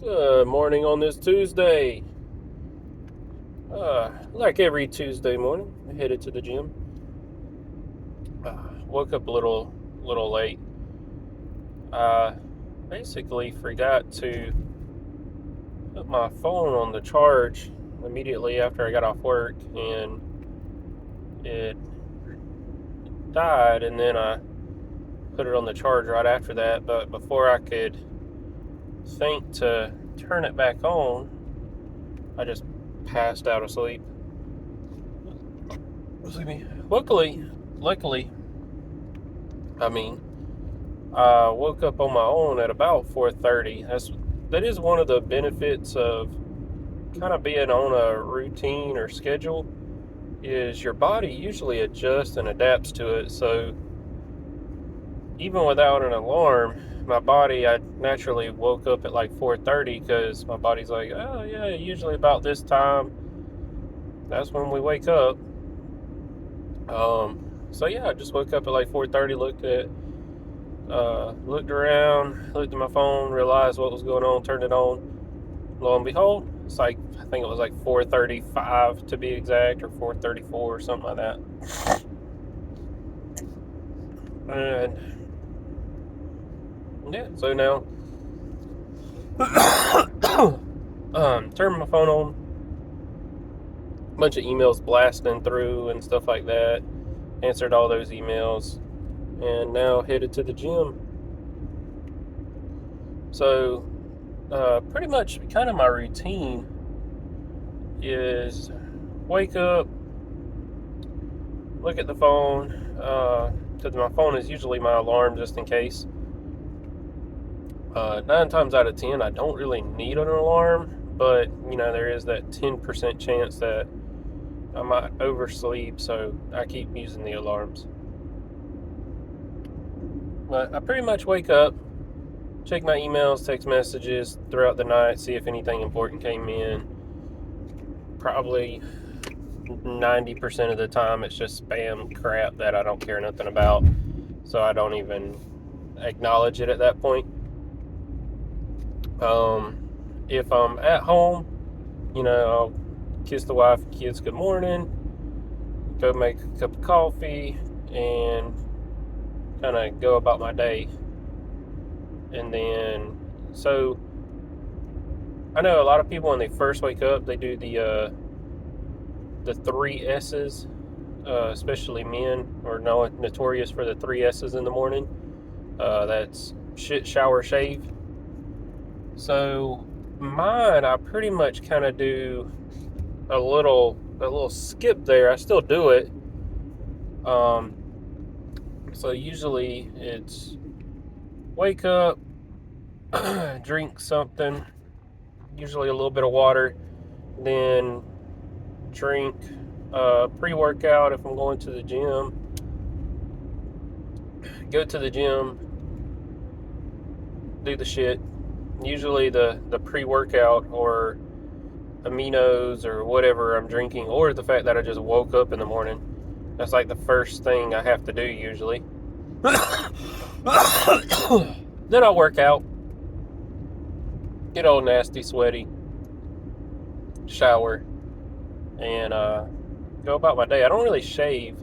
Good morning on this Tuesday. Like every Tuesday morning, I headed to the gym. Woke up a little late. Basically forgot to put my phone on the charge immediately after I got off work, and it died. And then I put it on the charge right after that. But before I could think to turn it back on, I just passed out asleep. Excuse me. Luckily, I mean, I woke up on my own at about 4:30. That is one of the benefits of kind of being on a routine or schedule, is your body usually adjusts and adapts to it. So even without an alarm, my body, I naturally woke up at like 4:30 because my body's like, oh yeah, usually about this time, that's when we wake up. So yeah, I just woke up at like 4:30, looked around, looked at my phone, realized what was going on, turned it on. Lo and behold, it's like, I think it was like 4:35 to be exact, or 4:34 or something like that. And yeah, so now turned my phone on, a bunch of emails blasting through and stuff like that. Answered all those emails, and now headed to the gym. So pretty much kind of my routine is wake up, look at the phone, because my phone is usually my alarm just in case. 9 times out of 10, I don't really need an alarm, but there is that 10% chance that I might oversleep, so I keep using the alarms. But I pretty much wake up, check my emails, text messages throughout the night, see if anything important came in. Probably 90% of the time it's just spam crap that I don't care nothing about, so I don't even acknowledge it at that point. If I'm at home, I'll kiss the wife and kids good morning, go make a cup of coffee, and kind of go about my day. And then, so I know a lot of people when they first wake up, they do the 3 S's. Especially men are notorious for the 3 S's in the morning. That's shit, shower, shave. So mine, I pretty much kind of do a little skip there. I still do it. So usually it's wake up, drink something, usually a little bit of water, then drink pre-workout if I'm going to the gym. Go to the gym, do the shit. Usually the pre-workout or aminos or whatever I'm drinking, or the fact that I just woke up in the morning. That's like the first thing I have to do usually. Then I'll work out, get all nasty, sweaty, shower, and go about my day. I don't really shave.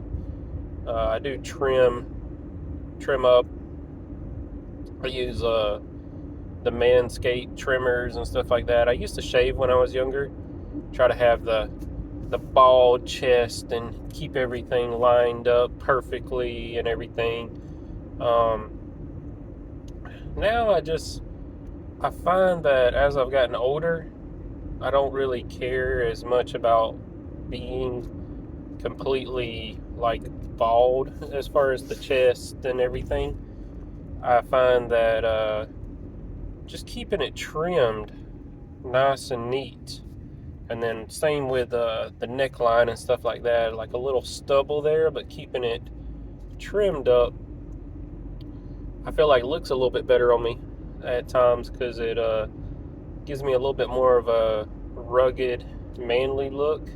I do trim up. I use the Manscaped trimmers and stuff like that. I used to shave when I was younger, try to have the bald chest and keep everything lined up perfectly and everything. Now I find that as I've gotten older, I don't really care as much about being completely like bald as far as the chest and everything. I find that just keeping it trimmed nice and neat, and then same with the neckline and stuff like that, like a little stubble there, but keeping it trimmed up, I feel like looks a little bit better on me at times, because it gives me a little bit more of a rugged, manly look,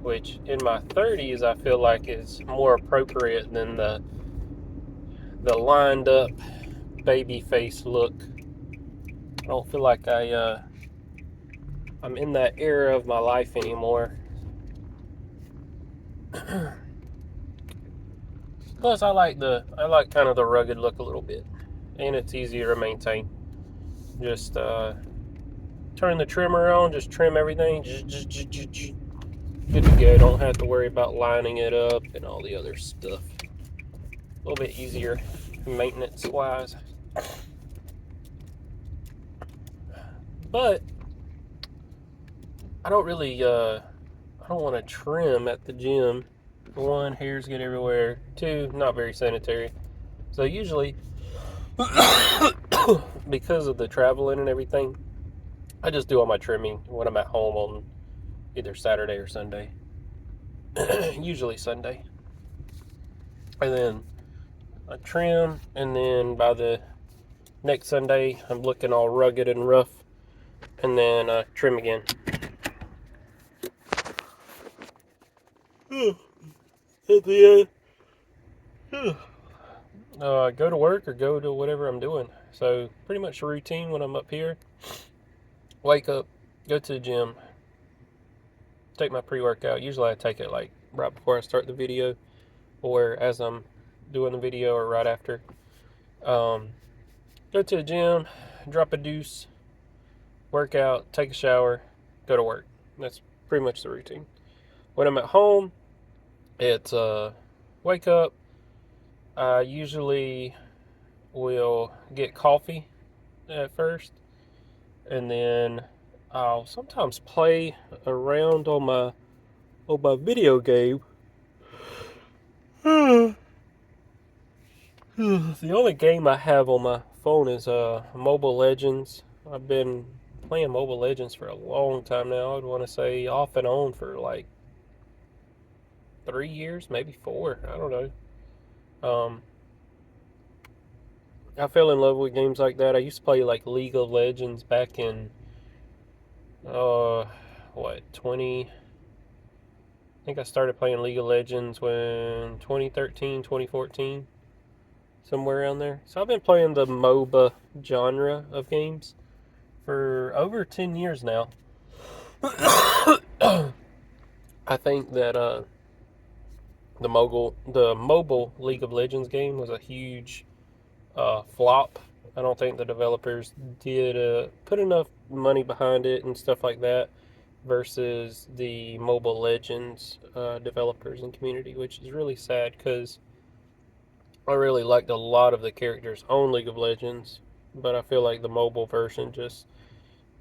which in my 30s I feel like is more appropriate than the lined up baby face look don't feel like I'm in that era of my life anymore. Plus, I like kind of the rugged look a little bit, and it's easier to maintain. Just turn the trimmer on, just trim everything. Good to go. Don't have to worry about lining it up and all the other stuff. A little bit easier maintenance wise. But I don't really I don't want to trim at the gym. One, hairs get everywhere. Two, not very sanitary. So usually because of the traveling and everything, I just do all my trimming when I'm at home on either Saturday or Sunday. Usually Sunday. And then I trim, and then by the next Sunday, I'm looking all rugged and rough, and then trim again. At the end, go to work or go to whatever I'm doing. So pretty much a routine when I'm up here. Wake up, go to the gym, take my pre-workout. Usually I take it like right before I start the video, or as I'm doing the video, or right after. Go to the gym, drop a deuce, work out, take a shower, go to work. That's pretty much the routine. When I'm at home, it's wake up. I usually will get coffee at first, and then I'll sometimes play around on my video game. The only game I have on my phone is Mobile Legends. I've been playing Mobile Legends for a long time now. I would want to say off and on for like 3 years, maybe 4. I don't know. I fell in love with games like that. I used to play like League of Legends back in 20. I think I started playing League of Legends when 2013, 2014, somewhere around there. So I've been playing the MOBA genre of games for over 10 years now. I think that the mobile League of Legends game was a huge flop. I don't think the developers did put enough money behind it and stuff like that versus the Mobile Legends developers and community, which is really sad because I really liked a lot of the characters on League of Legends, but I feel like the mobile version just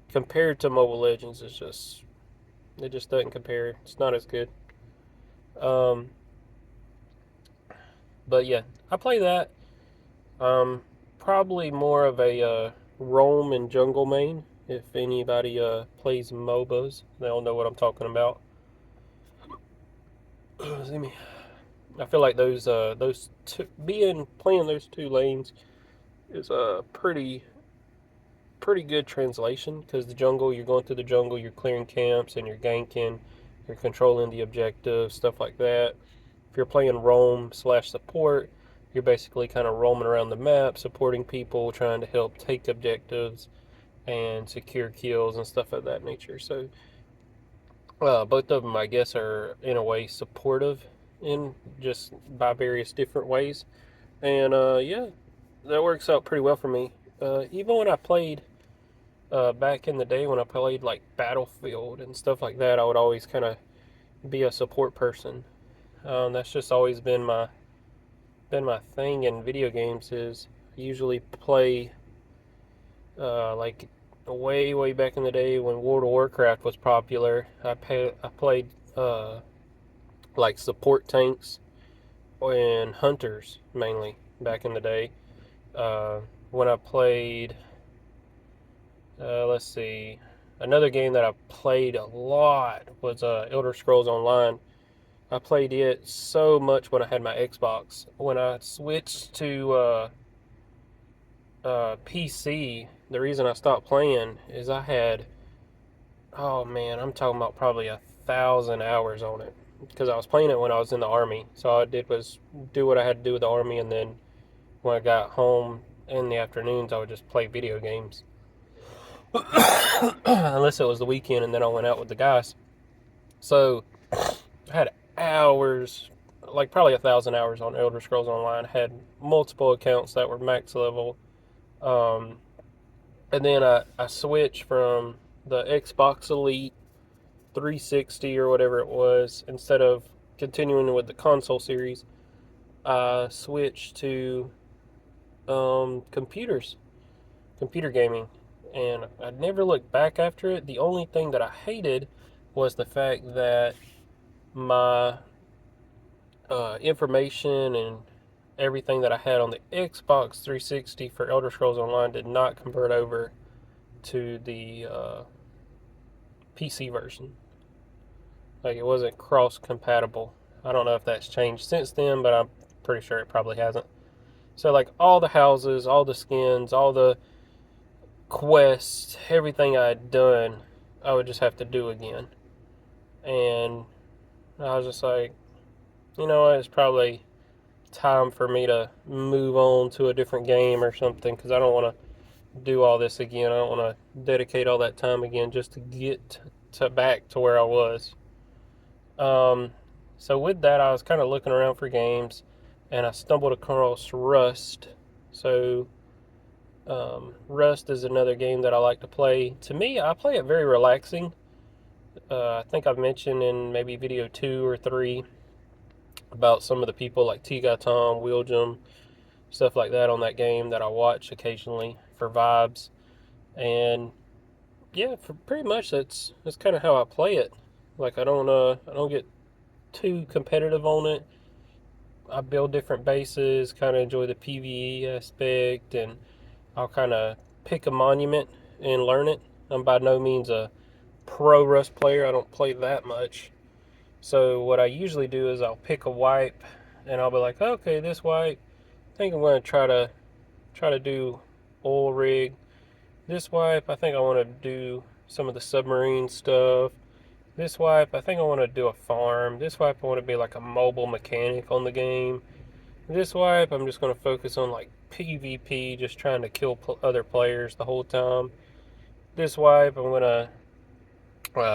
compared to Mobile Legends is just it just doesn't compare. It's not as good. But yeah, I play that. Probably more of a roam and jungle main. If anybody plays MOBAs, they'll know what I'm talking about. Excuse me. I feel like those two, playing those two lanes is a pretty good translation, because the jungle, you're going through the jungle, you're clearing camps and you're ganking, you're controlling the objectives, stuff like that. If you're playing roam / support, you're basically kind of roaming around the map, supporting people, trying to help take objectives and secure kills and stuff of that nature. So both of them, I guess, are in a way supportive in just by various different ways. And yeah, that works out pretty well for me. Even when I played back in the day, when I played like Battlefield and stuff like that, I would always kind of be a support person. That's just always been my thing in video games. Is usually play like way back in the day when World of Warcraft was popular. I played like support tanks and hunters mainly back in the day. When I played, let's see, another game that I played a lot was Elder Scrolls Online. I played it so much when I had my Xbox. When I switched to PC, the reason I stopped playing is I had, oh man, I'm talking about probably 1,000 hours on it, because I was playing it when I was in the Army. So all I did was do what I had to do with the Army, and then when I got home in the afternoons, I would just play video games. unless it was the weekend and then I went out with the guys. So I had hours, like probably 1,000 hours on Elder Scrolls Online. I had multiple accounts that were max level. Um, and then I switched from the Xbox Elite 360 or whatever it was. Instead of continuing with the console series, I switched to computer gaming. And I never looked back after it. The only thing that I hated was the fact that my information and everything that I had on the Xbox 360 for Elder Scrolls Online did not convert over to the PC version. Like, it wasn't cross compatible. I don't know if that's changed since then, but I'm pretty sure it probably hasn't. So, like, all the houses, all the skins, all the quests, everything I had done, I would just have to do again. And I was just like, it's probably time for me to move on to a different game or something, because I don't want to do all this again. I don't want to dedicate all that time again just to get back to where I was. So with that, I was kind of looking around for games, and I stumbled across Rust. So Rust is another game that I like to play. To me, I play it very relaxing. I think I've mentioned in maybe video 2 or 3 about some of the people like Tiga Tom, Willjum, stuff like that on that game that I watch occasionally for vibes. And yeah, for pretty much that's kind of how I play it. Like, I don't get too competitive on it. I build different bases, kind of enjoy the PvE aspect, and I'll kind of pick a monument and learn it. I'm by no means a pro Rust player. I don't play that much. So what I usually do is I'll pick a wipe, and I'll be like, okay, this wipe, I think I'm going to try to do oil rig. This wipe, I think I want to do some of the submarine stuff. This wipe, I think I want to do a farm. This wipe, I want to be like a mobile mechanic on the game. This wipe, I'm just going to focus on like PvP, just trying to kill other players the whole time. This wipe, I'm going to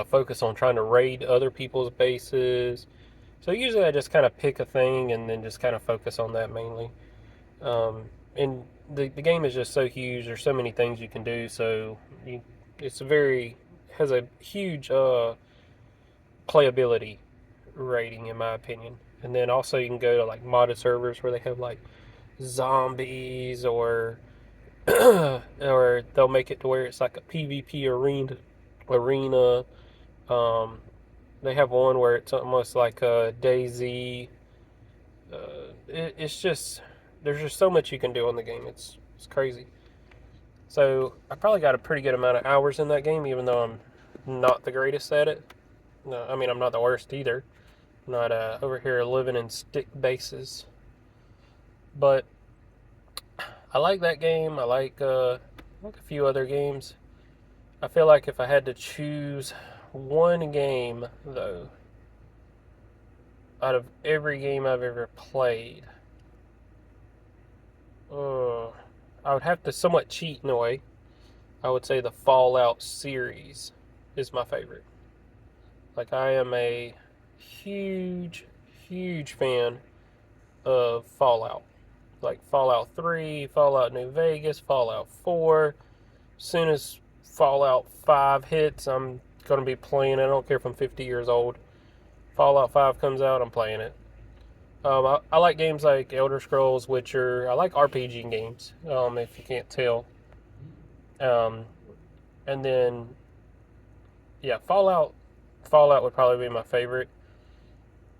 focus on trying to raid other people's bases. So usually I just kind of pick a thing and then just kind of focus on that mainly. And the game is just so huge. There's so many things you can do. So it's has a huge playability rating in my opinion. And then also you can go to like modded servers where they have like zombies or or they'll make it to where it's like a PvP arena. Um, they have one where it's almost like a DayZ. It's just there's just so much you can do on the game. It's crazy. So I probably got a pretty good amount of hours in that game, even though I'm not the greatest at it. No, I mean I'm not the worst either. I'm not over here living in stick bases, but I like that game. I like a few other games. I feel like if I had to choose one game though, out of every game I've ever played, I would have to somewhat cheat in a way. I would say the Fallout series is my favorite. Like, I am a huge, huge fan of Fallout. Like Fallout 3, Fallout New Vegas, Fallout 4. Soon as Fallout 5 hits, I'm going to be playing it. I don't care if I'm 50 years old. Fallout 5 comes out, I'm playing it. I like games like Elder Scrolls, Witcher. I like RPG games, if you can't tell. Um, and then, yeah, Fallout would probably be my favorite.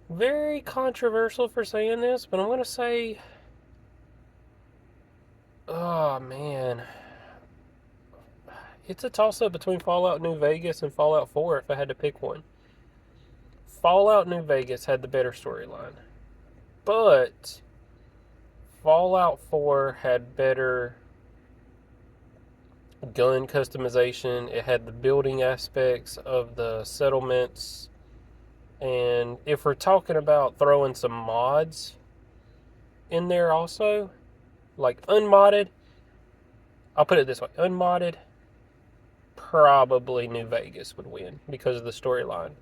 Very controversial for saying this, but I'm going to say, oh man, it's a toss-up between Fallout New Vegas and Fallout 4 if I had to pick one. Fallout New Vegas had the better storyline. But Fallout 4 had better gun customization. It had the building aspects of the settlements. And if we're talking about throwing some mods in there also, like unmodded, I'll put it this way, unmodded, probably New Vegas would win because of the storyline.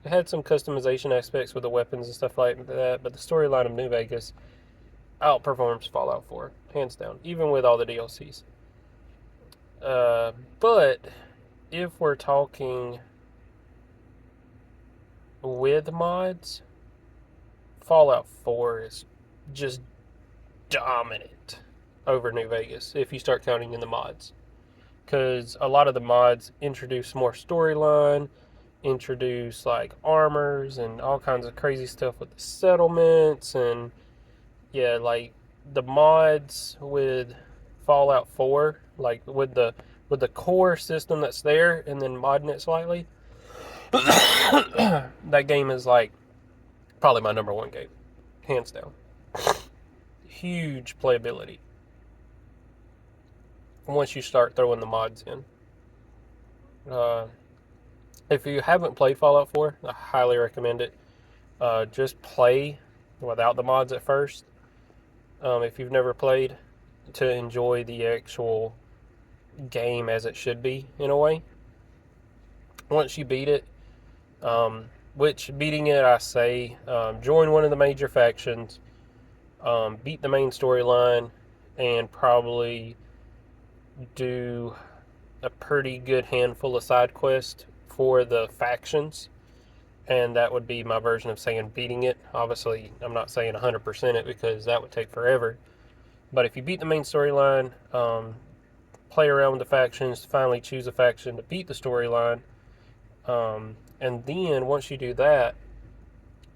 It had some customization aspects with the weapons and stuff like that, but the storyline of New Vegas outperforms Fallout 4, hands down, even with all the DLCs. But if we're talking with mods, Fallout 4 is just dominant over New Vegas if you start counting in the mods. Because a lot of the mods introduce more storyline, introduce like armors and all kinds of crazy stuff with the settlements, and yeah, like the mods with Fallout 4, like with the core system that's there and then modding it slightly. That game is like probably my number one game, hands down. Huge playability once you start throwing the mods in. If you haven't played Fallout 4, I highly recommend it. Just play without the mods at first. If you've never played, to enjoy the actual game as it should be, in a way. Once you beat it, which beating it, I say, join one of the major factions, beat the main storyline, and probably do a pretty good handful of side quests for the factions. And that would be my version of saying beating it. Obviously, I'm not saying 100% it because that would take forever. But if you beat the main storyline, play around with the factions, finally choose a faction to beat the storyline, and then once you do that,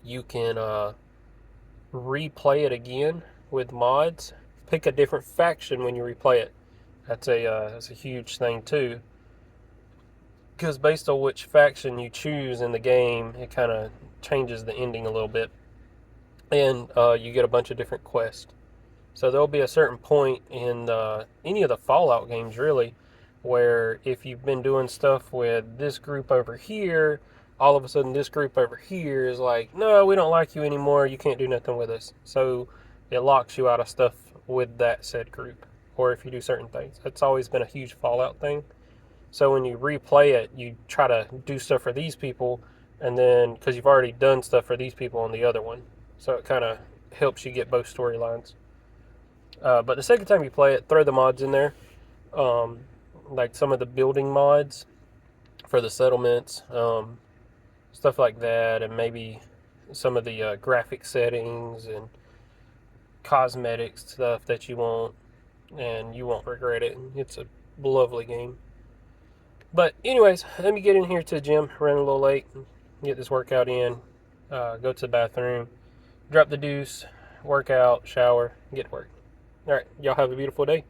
you can replay it again with mods. Pick a different faction when you replay it. That's a huge thing too, because based on which faction you choose in the game, it kind of changes the ending a little bit, and you get a bunch of different quests. So there'll be a certain point in any of the Fallout games, really, where if you've been doing stuff with this group over here, all of a sudden this group over here is like, no, we don't like you anymore, you can't do nothing with us. So it locks you out of stuff with that said group, or if you do certain things. That's always been a huge Fallout thing. So when you replay it, you try to do stuff for these people, and then, because you've already done stuff for these people on the other one. So it kind of helps you get both storylines. But the second time you play it, throw the mods in there. Like some of the building mods for the settlements, stuff like that, and maybe some of the graphic settings and cosmetic stuff that you want, and you won't regret it. It's a lovely game. But anyways, let me get in here to the gym, run a little late, get this workout in, go to the bathroom, drop the deuce, work out, shower, get to work. All right, y'all have a beautiful day.